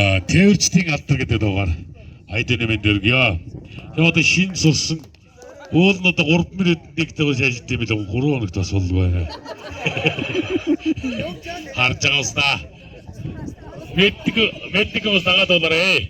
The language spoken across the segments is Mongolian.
Тээвэрчдийн алдар гэдэг дуугаар хайдын нэмэнд өргөё. Тэгээ одоо шин сурсан уулнууд 3 минут нэгтэй болж ажилладаг юм л 3 хоногт бас болгүй. Харж байгаа уснаа. Мэддэг ус дагаад болоорой.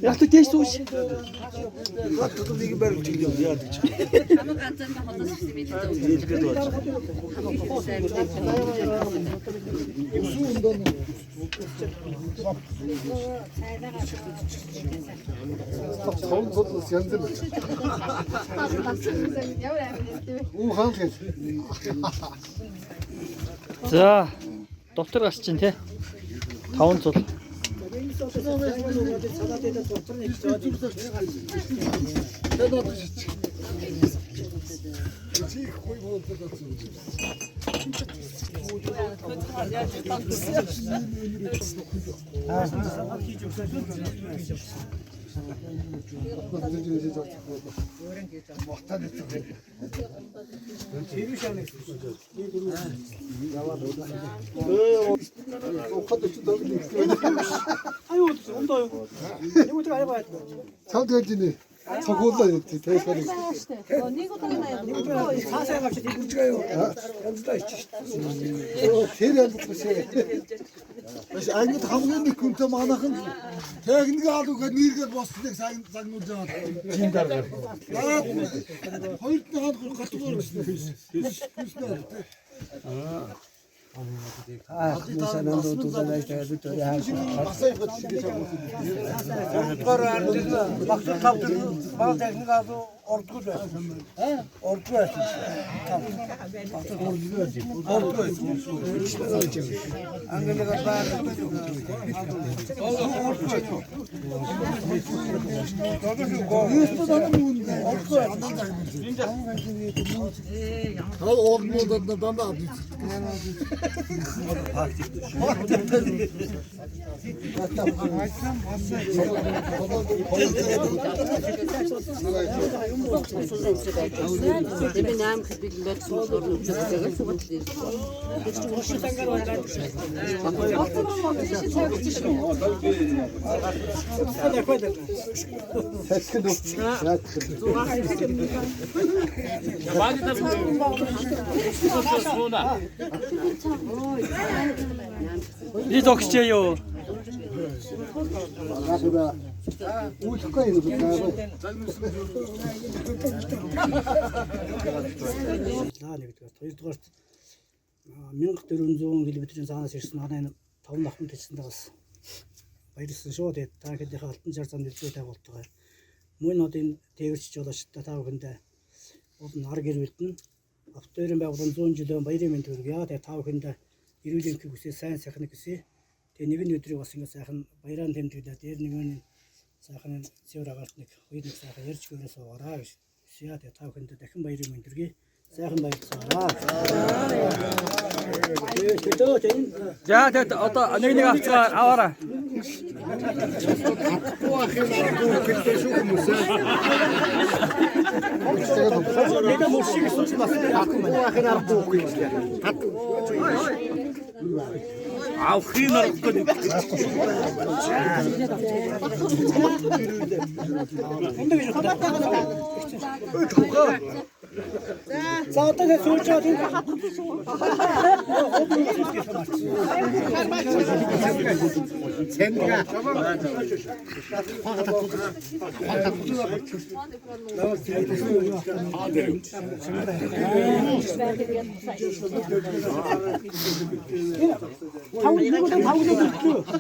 Яг то дэс үш. Батлыг нэг барилж юм яадаг. Хамаг ганцхан хотоос ирсэн мэт дээ. За, доктор гарч чинь те. 5 цул. 참되지네. 저거다 대사리. 니고 타나요. 사세 갑자기 묻지가요. 연주다 있지. 대리한테 보세요. Бас ангид хамгийн их хүнтэй манайхан техник алуугаа нэргээд босныг загнуулж байгаа. Жин дараагаар. Хоёрт нь хаад гатгуур гэсэн. Demin naam gebieden met zo'n soort van zeggen voor het lezen. Dus toen was je dan gewoon 이 적시요. Хоёрдугаар 1400 км-ийн цаанаас ирсэн манай 5 ахмад хэлсэн дагаас баярлсан шүү. Тэгээд та хэдийнхэн алтан жар зам нэлээд байгуултгаа. Мөн одын тээвэрч жолооч та бүхэндээ уул нар гэр бүлтэн автоорын байгуулан 100 жилийн баярын мэнд хүргье. Тэгээд та бүхэндээ эрүүл энхийг хүсээ сайн сайхан хүсье. Тэгээд нэгэн өдрийг бас ингэ сайхан баяраар тэмдэглээ. Дээр нэгэн сайхан зөөр агаарт нэг хоёр нэг сайхан ярьж гөрөөс уураа гэж хүсье. Тэгээд та бүхэндээ дахин баярын мэнд хүргье. Сайхан баярлалаа. 자, 됐다. 어떤 нэг авцгаа аваарай. Авахын аргагүй. За одоо сүүлж байгаа тийм